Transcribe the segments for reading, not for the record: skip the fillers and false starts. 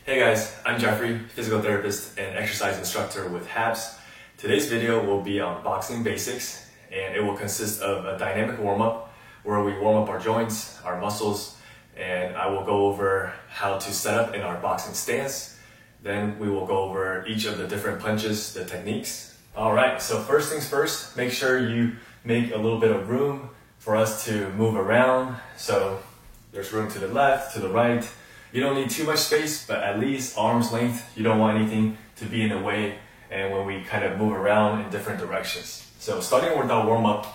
Hey guys, I'm Jeffrey, physical therapist and exercise instructor with HAPS. Today's video will be on boxing basics, and it will consist of a dynamic warm-up where we warm up our joints, our muscles, and I will go over how to set up in our boxing stance. Then we will go over each of the different punches, the techniques. Alright, so first things first, make sure you make a little bit of room for us to move around. So there's room to the left, to the right. You don't need too much space, but at least arm's length. You don't want anything to be in the way and when we kind of move around in different directions. So starting with our warm-up,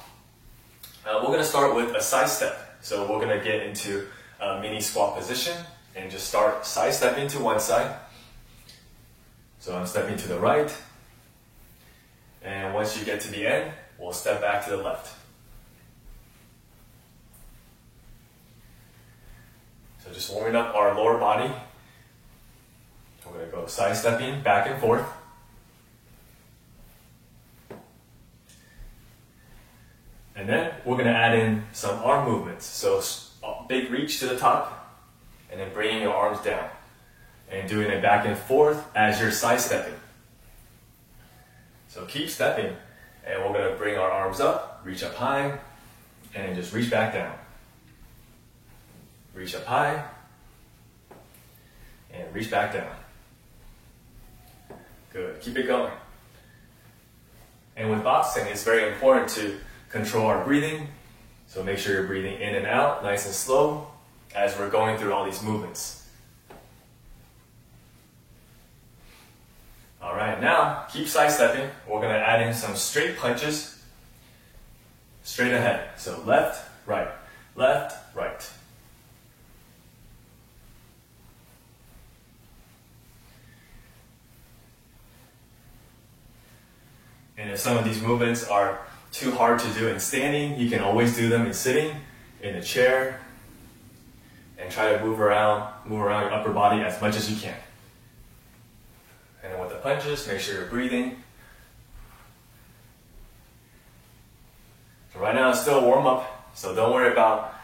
we're going to start with a side step. So we're going to get into a mini squat position and just start side stepping to one side. So I'm stepping to the right, and once you get to the end, we'll step back to the left. So just warming up our lower body. We're going to go side stepping back and forth. And then we're going to add in some arm movements. So big reach to the top, and then bringing your arms down. And doing it back and forth as you're side stepping. So keep stepping, and we're going to bring our arms up, reach up high, and then just reach back down. Reach up high, and reach back down. Good, keep it going. And with boxing, it's very important to control our breathing. So make sure you're breathing in and out, nice and slow, as we're going through all these movements. Alright, now keep side stepping. We're going to add in some straight punches, straight ahead. So left, right, left, right. And if some of these movements are too hard to do in standing, you can always do them in sitting, in a chair, and try to move around your upper body as much as you can. And with the punches, make sure you're breathing. So right now it's still a warm-up, so don't worry about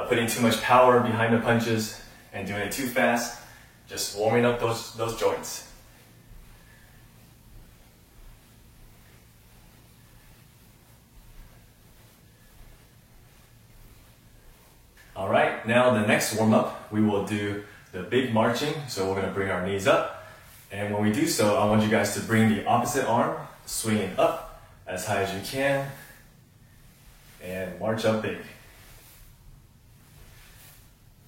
putting too much power behind the punches and doing it too fast. Just warming up those joints. Alright, now the next warm-up, we will do the big marching. So we're going to bring our knees up. And when we do so, I want you guys to bring the opposite arm, swing it up as high as you can, and march up big.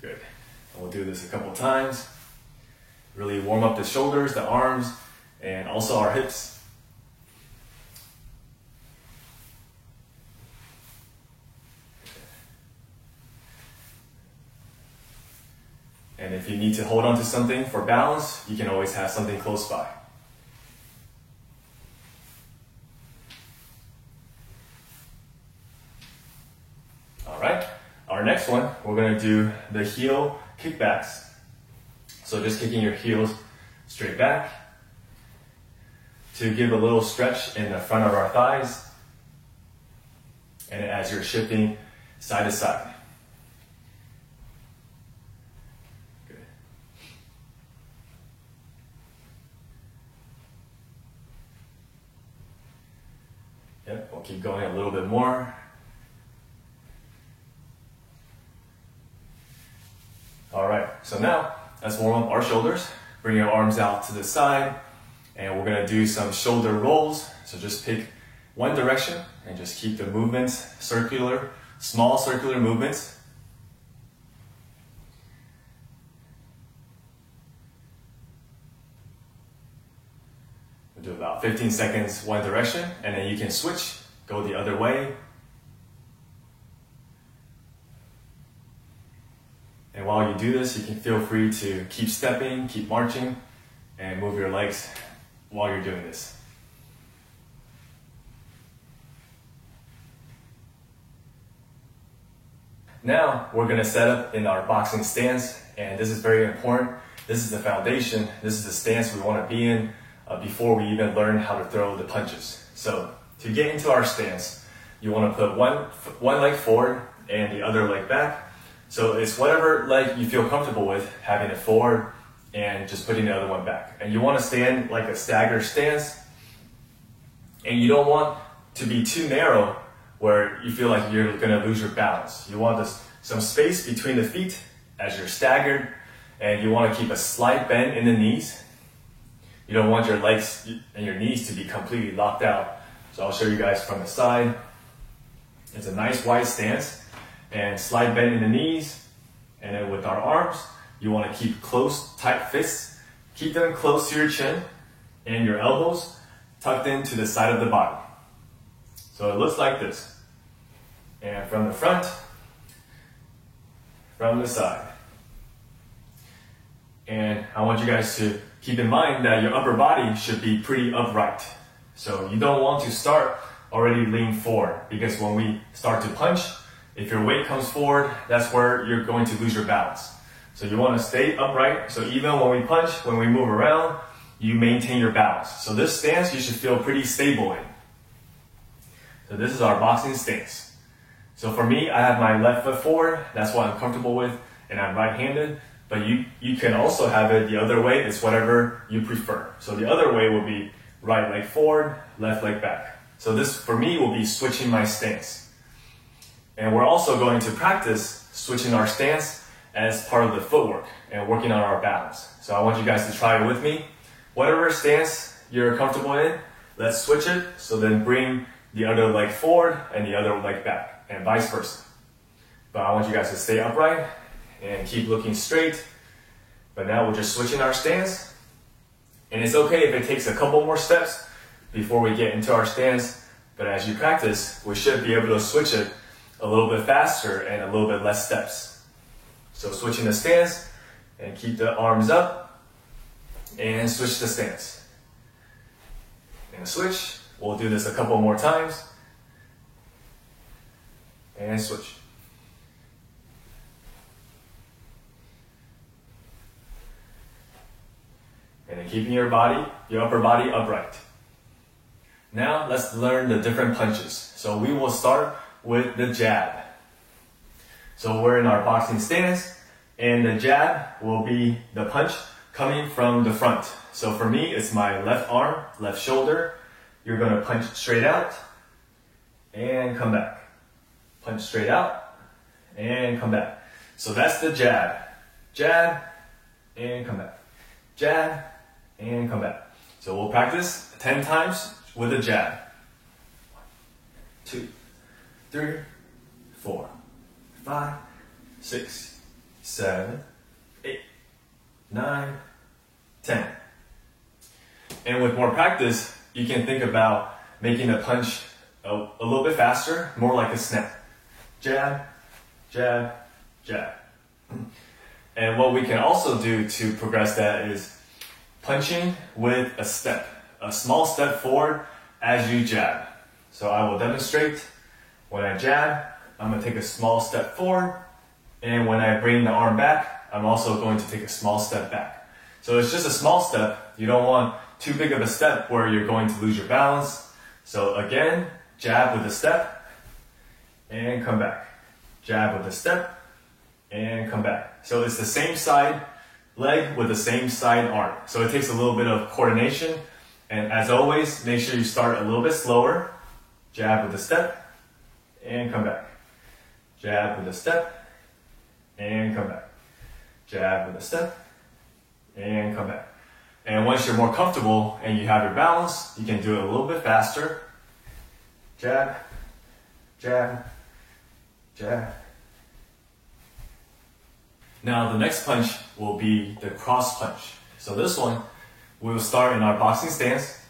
Good. And we'll do this a couple times. Really warm up the shoulders, the arms, and also our hips. And if you need to hold on to something for balance, you can always have something close by. Alright, our next one, we're going to do the heel kickbacks. So just kicking your heels straight back to give a little stretch in the front of our thighs, and as you're shifting side to side. Yep, we'll keep going a little bit more. Alright, so now let's warm up our shoulders. Bring your arms out to the side, and we're going to do some shoulder rolls. So just pick one direction and just keep the movements circular, small circular movements. Do about 15 seconds one direction, and then you can switch, go the other way. And while you do this, you can feel free to keep stepping, keep marching, and move your legs while you're doing this. Now we're going to set up in our boxing stance, and this is very important. This is the foundation. This is the stance we want to be in before we even learn how to throw the punches. So to get into our stance, you want to put one leg forward and the other leg back. So it's whatever leg you feel comfortable with, having it forward and just putting the other one back. And you want to stand like a staggered stance, and you don't want to be too narrow where you feel like you're going to lose your balance. You want some space between the feet as you're staggered, and you want to keep a slight bend in the knees. You don't want your legs and your knees to be completely locked out. So I'll show you guys from the side. It's a nice wide stance and slight bend in the knees. And then with our arms, you want to keep close, tight fists. Keep them close to your chin and your elbows tucked into the side of the body. So it looks like this. And from the front, from the side. And I want you guys to keep in mind that your upper body should be pretty upright. So you don't want to start already lean forward, because when we start to punch, if your weight comes forward, that's where you're going to lose your balance. So you want to stay upright. So even when we punch, when we move around, you maintain your balance. So this stance you should feel pretty stable in. So this is our boxing stance. So for me, I have my left foot forward. That's what I'm comfortable with, and I'm right-handed. But you can also have it the other way. It's whatever you prefer. So the other way will be right leg forward, left leg back. So this, for me, will be switching my stance. And we're also going to practice switching our stance as part of the footwork and working on our balance. So I want you guys to try it with me. Whatever stance you're comfortable in, let's switch it. So then bring the other leg forward and the other leg back, and vice versa. But I want you guys to stay upright and keep looking straight. But now we're just switching our stance. And it's okay if it takes a couple more steps before we get into our stance. But as you practice, we should be able to switch it a little bit faster and a little bit less steps. So switching the stance, and keep the arms up and switch the stance. And switch. We'll do this a couple more times. And switch. And then keeping your upper body upright. Now let's learn the different punches. So we will start with the jab. So we're in our boxing stance, and the jab will be the punch coming from the front. So for me, it's my left arm, left shoulder. You're going to punch straight out and come back. Punch straight out and come back. So that's the jab. Jab and come back. Jab and come back. So we'll practice 10 times with a jab. 1, 2, 3, 4, 5, 6, 7, 8, 9, 10. And with more practice, you can think about making the punch a little bit faster, more like a snap. Jab, jab, jab. And what we can also do to progress that is punching with a step, a small step forward as you jab. So I will demonstrate. When I jab, I'm going to take a small step forward, and when I bring the arm back, I'm also going to take a small step back. So it's just a small step. You don't want too big of a step where you're going to lose your balance. So again, jab with a step, and come back. Jab with a step, and come back. So it's the same side leg with the same side arm. So it takes a little bit of coordination. And as always, make sure you start a little bit slower. Jab with a step, and come back. Jab with a step, and come back. Jab with a step, and come back. And once you're more comfortable and you have your balance, you can do it a little bit faster. Jab, jab, jab. Now the next punch will be the cross punch. So this one, we will start in our boxing stance.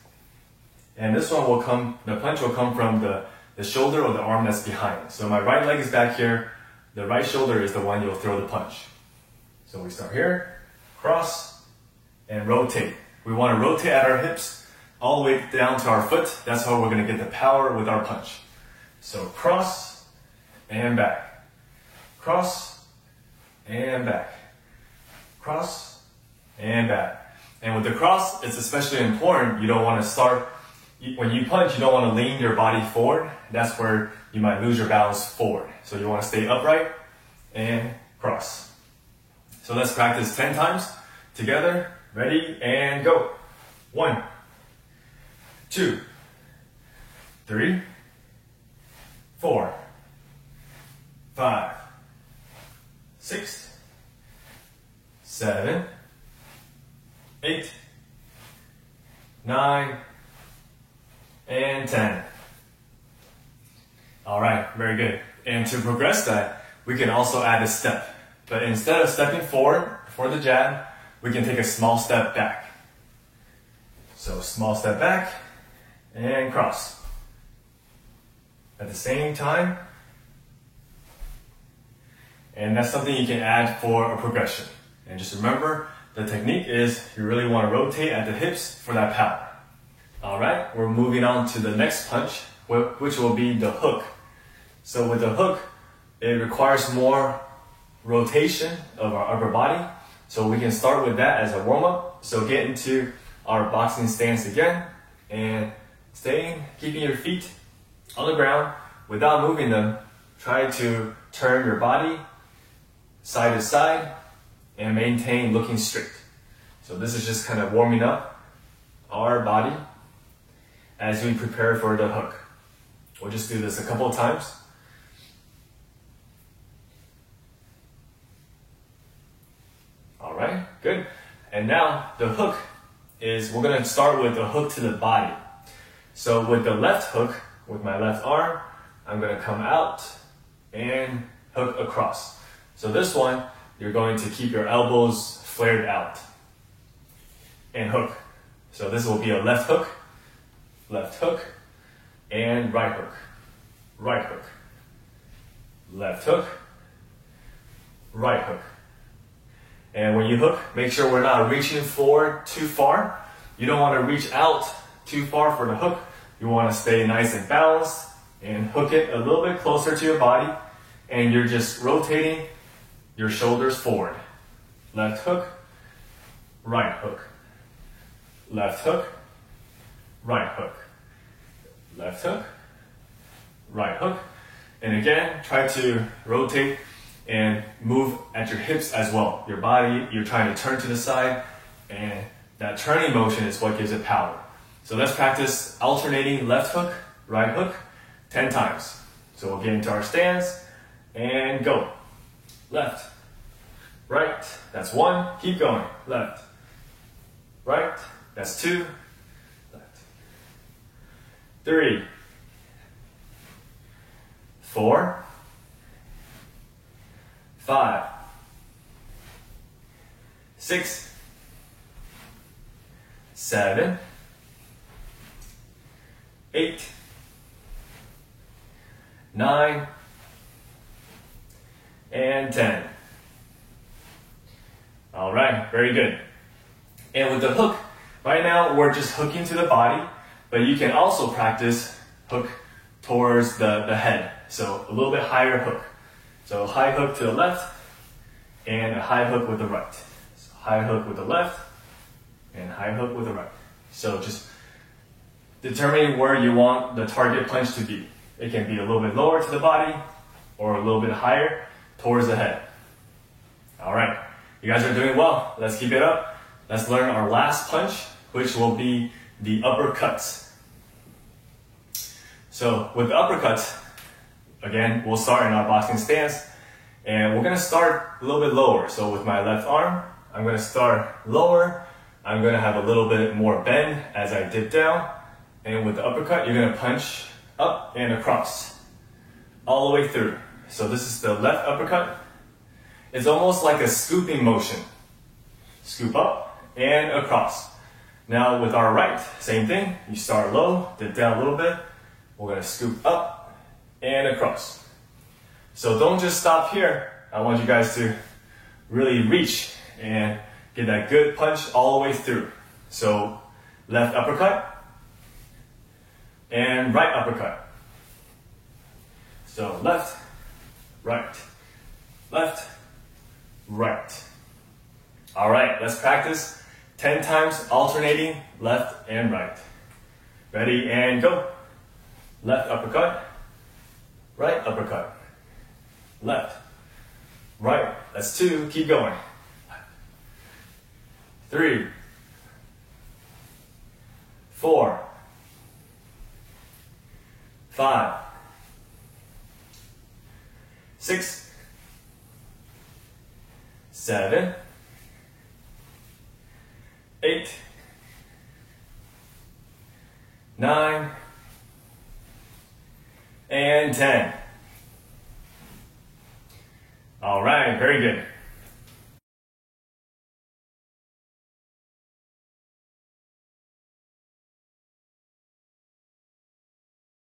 And this one will come, the punch will come from the shoulder or the arm that's behind. So my right leg is back here. The right shoulder is the one you'll throw the punch. So we start here, cross, and rotate. We want to rotate at our hips all the way down to our foot. That's how we're going to get the power with our punch. So cross and back. Cross and back. Cross and back. And with the cross, it's especially important. You don't want to start, when you punch, you don't want to lean your body forward. That's where you might lose your balance forward. So you want to stay upright and cross. So let's practice 10 times Together, ready, and go. 1, 2, 3, 4, 5, 6, 7, 8, 9, and 10. All right, very good. And to progress that, we can also add a step. But instead of stepping forward for the jab, we can take a small step back. So small step back and cross. At the same time, and that's something you can add for a progression. And just remember, the technique is you really want to rotate at the hips for that power. All right, we're moving on to the next punch, which will be the hook. So with the hook, it requires more rotation of our upper body. So we can start with that as a warm-up. So get into our boxing stance again and keeping your feet on the ground without moving them. Try to turn your body side to side and maintain looking straight. So this is just kind of warming up our body as we prepare for the hook. We'll just do this a couple of times. All right, good. And now the hook we're going to start with the hook to the body. So with the left hook, with my left arm, I'm going to come out and hook across. So this one, you're going to keep your elbows flared out and hook. So this will be a left hook, and right hook, left hook, right hook. And when you hook, make sure we're not reaching forward too far. You don't want to reach out too far for the hook. You want to stay nice and balanced and hook it a little bit closer to your body. And you're just rotating your shoulders forward. Left hook, right hook, left hook, right hook, left hook, right hook. And again, try to rotate and move at your hips as well. Your body, you're trying to turn to the side, and that turning motion is what gives it power. So let's practice alternating left hook, right hook, 10 times. So we'll get into our stance, and go. Left, right, that's 1, keep going. Left, right, that's 2, left, 3, 4, 5, 6, 7, 8, 9, and 10. All right, very good. And with the hook, right now we're just hooking to the body, but you can also practice hook towards the head. So a little bit higher hook. So high hook to the left and a high hook with the right. So high hook with the left and high hook with the right. So just determining where you want the target punch to be. It can be a little bit lower to the body or a little bit higher towards the head. All right, you guys are doing well. Let's keep it up. Let's learn our last punch, which will be the uppercuts. So with the uppercuts, again, we'll start in our boxing stance, and we're going to start a little bit lower. So with my left arm, I'm going to start lower. I'm going to have a little bit more bend as I dip down. And with the uppercut, you're going to punch up and across, all the way through. So this is the left uppercut. It's almost like a scooping motion. Scoop up and across. Now with our right, same thing. You start low, dip down a little bit. We're going to scoop up and across. So don't just stop here. I want you guys to really reach and get that good punch all the way through. So left uppercut and right uppercut. So left, right, left, right. All right, let's practice 10 times alternating left and right. Ready and go. Left uppercut, right uppercut, left, right, that's 2, keep going. 3, 4, 5, 6, 7, 8, 9, and 10. All right, very good.